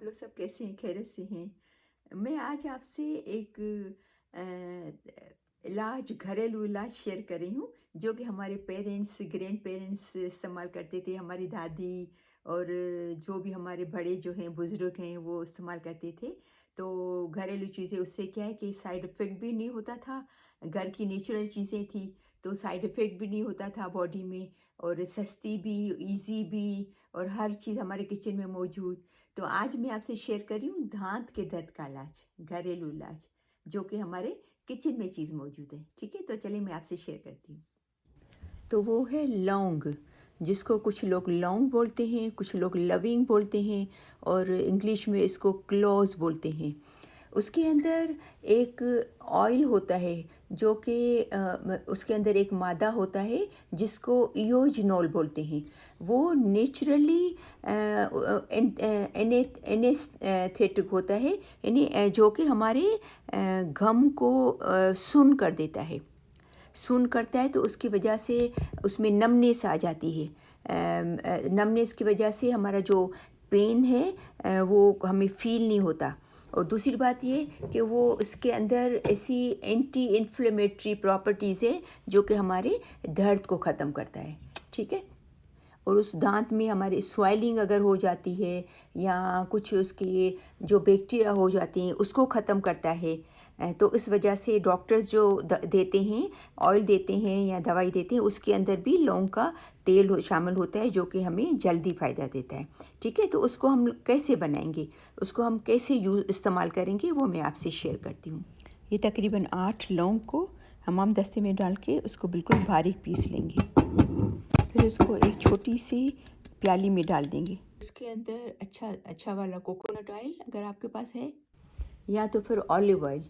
लोग सब कैसे हैं? खैरियत से हैं? मैं आज आपसे एक इलाज घरेलू इलाज शेयर कर रही हूँ, जो कि हमारे पेरेंट्स, ग्रैंड पेरेंट्स इस्तेमाल करते थे, हमारी दादी और जो भी हमारे बड़े जो हैं, बुज़ुर्ग हैं, वो इस्तेमाल करते थे। तो घरेलू चीज़ें उससे क्या है कि साइड इफ़ेक्ट भी नहीं होता था, घर की नेचुरल चीज़ें थी, तो साइड इफ़ेक्ट भी नहीं होता था बॉडी में और सस्ती भी, ईज़ी भी और हर चीज़ हमारे किचन में मौजूद। तो आज मैं आपसे शेयर कर रही हूँ दाँत के दर्द का इलाज, घरेलू इलाज, जो कि हमारे किचन में चीज़ मौजूद है। ठीक है? तो चलिए मैं आपसे शेयर करती हूँ। तो वो है लौंग, जिसको कुछ लोग लौंग बोलते हैं, कुछ लोग लविंग बोलते हैं और इंग्लिश में इसको क्लोव्स बोलते हैं। उसके अंदर एक ऑयल होता है जो कि उसके अंदर एक मादा होता है जिसको इयोजनॉल बोलते हैं। वो नेचुरली एनेस्थेटिक होता है, यानी जो कि हमारे गम को सुन्न कर देता है। सुन्न करता है तो उसकी वजह से उसमें नमनेस आ जाती है। नमनेस की वजह से हमारा जो पेन है वो हमें फ़ील नहीं होता। और दूसरी बात ये कि वो उसके अंदर ऐसी एंटी इन्फ्लेमेटरी प्रॉपर्टीज़ है जो कि हमारे दर्द को ख़त्म करता है। ठीक है? और उस दांत में हमारी स्वेलिंग अगर हो जाती है या कुछ उसके जो बैक्टीरिया हो जाती हैं उसको ख़त्म करता है। तो इस वजह से डॉक्टर्स जो देते हैं, ऑयल देते हैं या दवाई देते हैं, उसके अंदर भी लौंग का तेल शामिल होता है जो कि हमें जल्दी फ़ायदा देता है। ठीक है? तो उसको हम कैसे बनाएंगे, उसको हम कैसे इस्तेमाल करेंगे, वो मैं आपसे शेयर करती हूँ। ये तकरीबन 8 लौंग को हमाम दस्ते में डाल के उसको बिल्कुल बारीक पीस लेंगे। फिर उसको एक छोटी सी प्याली में डाल देंगे। उसके अंदर अच्छा अच्छा वाला कोकोनट ऑयल अगर आपके पास है, या तो फिर ऑलिव ऑयल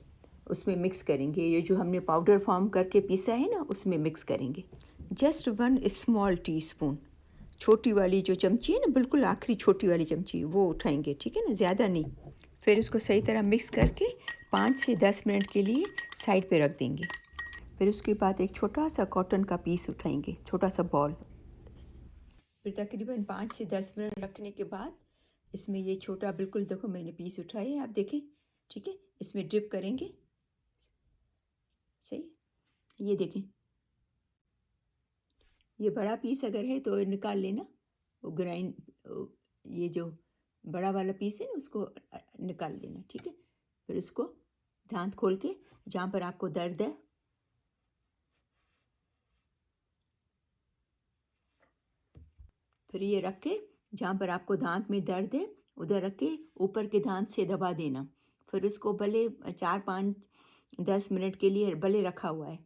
उसमें मिक्स करेंगे। ये जो हमने पाउडर फॉर्म करके पीसा है ना, उसमें मिक्स करेंगे। जस्ट 1 स्मॉल टीस्पून, छोटी वाली जो चमची है ना, बिल्कुल आखिरी छोटी वाली चमची, वो उठाएंगे। ठीक है ना, ज़्यादा नहीं। फिर उसको सही तरह मिक्स करके 5 से 10 मिनट के लिए साइड पे रख देंगे। फिर उसके बाद एक छोटा सा कॉटन का पीस उठाएंगे, छोटा सा बॉल। फिर तकरीबन 5 से 10 मिनट रखने के बाद इसमें ये छोटा, बिल्कुल देखो मैंने पीस उठाए हैं, आप देखें। ठीक है? इसमें डिप करेंगे। सही, ये देखें। ये बड़ा पीस अगर है तो निकाल लेना, वो ग्राइंड, ये जो बड़ा वाला पीस है ना उसको निकाल लेना। ठीक है? फिर इसको दांत खोल के जहाँ पर आपको दर्द है, फिर ये रख के जहाँ पर आपको दांत में दर्द है उधर रख के ऊपर के दांत से दबा देना। फिर उसको भले 4-5-10 मिनट के लिए भले रखा हुआ है।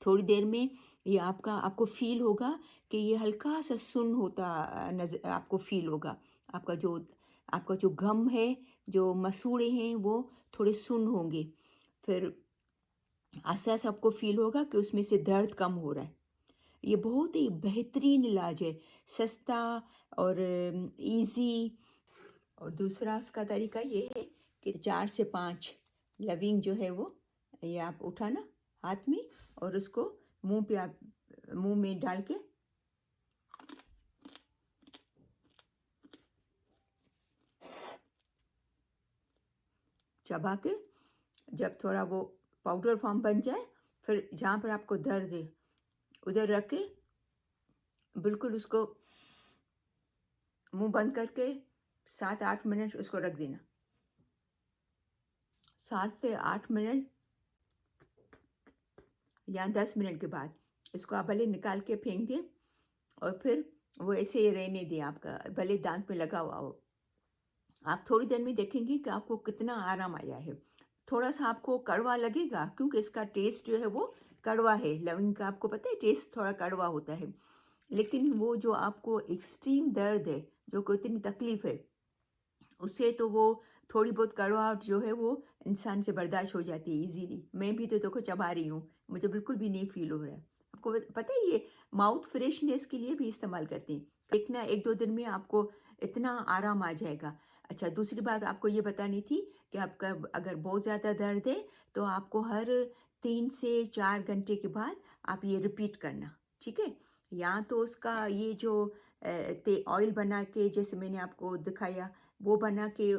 थोड़ी देर में ये आपको फील होगा कि ये हल्का सा सुन्न होता नज़र आपको फील होगा। आपका जो गम है, जो मसूड़े हैं, वो थोड़े सुन्न होंगे। फिर आस्ते आस्ते आपको फील होगा कि उसमें से दर्द कम हो रहा है। ये बहुत ही बेहतरीन इलाज है, सस्ता और इजी। और दूसरा उसका तरीका ये है कि 4 से 5 लविंग जो है वो, ये आप उठाना हाथ में और उसको आप मुंह में डाल के चबा के, जब थोड़ा वो पाउडर फॉर्म बन जाए, फिर जहाँ पर आपको दर्द है उधर रख के बिल्कुल उसको मुंह बंद करके 7-8 मिनट उसको रख देना। 7 से 8 मिनट या 10 मिनट के बाद इसको आप भले निकाल के फेंक दें और फिर वो ऐसे ही रहने दें, आपका भले दांत में लगा हुआ हो। आप थोड़ी देर में देखेंगे कि आपको कितना आराम आया है। थोड़ा सा आपको कड़वा लगेगा क्योंकि इसका टेस्ट जो है वो कड़वा है। लविंग का आपको पता है टेस्ट थोड़ा कड़वा होता है, लेकिन वो जो आपको एक्सट्रीम दर्द है, जो को इतनी तकलीफ है, उससे तो वो थोड़ी बहुत कड़वाहट जो है वो इंसान से बर्दाश्त हो जाती है इजीली। मैं भी तो देखो चबा रही हूँ, मुझे बिल्कुल भी नहीं फील हो रहा है। आपको पता है ये माउथ फ्रेशनेस के लिए भी इस्तेमाल करते हैं। देखना 1-2 दिन में आपको इतना आराम आ जाएगा। अच्छा, दूसरी बात आपको ये बतानी थी कि आपका अगर बहुत ज़्यादा दर्द है तो आपको हर 3 से 4 घंटे के बाद आप ये रिपीट करना। ठीक है? या तो उसका ये जो ऑयल बना के जैसे मैंने आपको दिखाया, वो बना के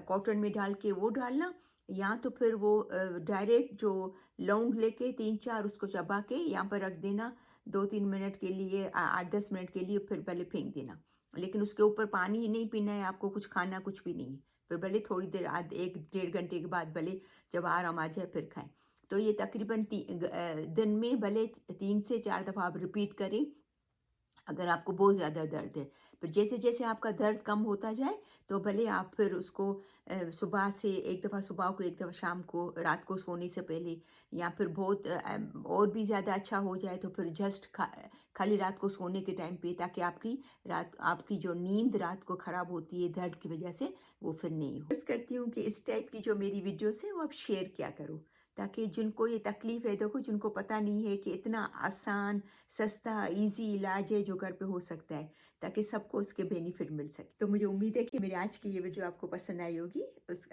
कॉटन में डाल के वो डालना, या तो फिर वो डायरेक्ट जो लौंग लेके 3-4 उसको चबा के यहाँ पर रख देना 2-3 मिनट के लिए, 8-10 मिनट के लिए, फिर पहले फेंक देना। लेकिन उसके ऊपर पानी ही नहीं पीना है आपको, कुछ खाना कुछ भी नहीं है। फिर भले थोड़ी देर, आध 1 डेढ़ घंटे के बाद भले जब आराम आ जाए फिर खाएँ। तो ये तकरीबन दिन में भले 3 से 4 दफ़ा आप रिपीट करें, अगर आपको बहुत ज़्यादा दर्द है। फिर जैसे-जैसे आपका दर्द कम होता जाए, तो भले आप फिर उसको सुबह से 1 दफ़ा सुबह को, 1 दफ़ा शाम को, रात को सोने से पहले, या फिर बहुत और भी ज़्यादा अच्छा हो जाए तो फिर जस्ट खाली रात को सोने के टाइम पे, ताकि आपकी जो नींद रात को ख़राब होती है दर्द की वज़ह से, वो फिर नहीं हो। कोशिश करती हूँ कि इस टाइप की जो मेरी वीडियोज़ हैं वो आप शेयर किया करो, ताकि जिनको ये तकलीफ़ है, देखो जिनको पता नहीं है कि इतना आसान, सस्ता, ईज़ी इलाज है जो घर पे हो सकता है, ताकि सबको उसके बेनिफिट मिल सके। तो मुझे उम्मीद है कि मेरी आज की ये वीडियो आपको पसंद आई होगी।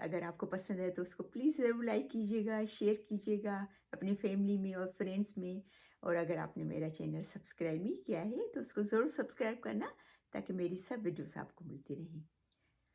अगर आपको पसंद है तो उसको प्लीज़ ज़रूर लाइक कीजिएगा, शेयर कीजिएगा अपनी फैमिली में और फ्रेंड्स में। और अगर आपने मेरा चैनल सब्सक्राइब नहीं किया है तो उसको ज़रूर सब्सक्राइब करना, ताकि मेरी सब वीडियोज़ आपको मिलती रहें।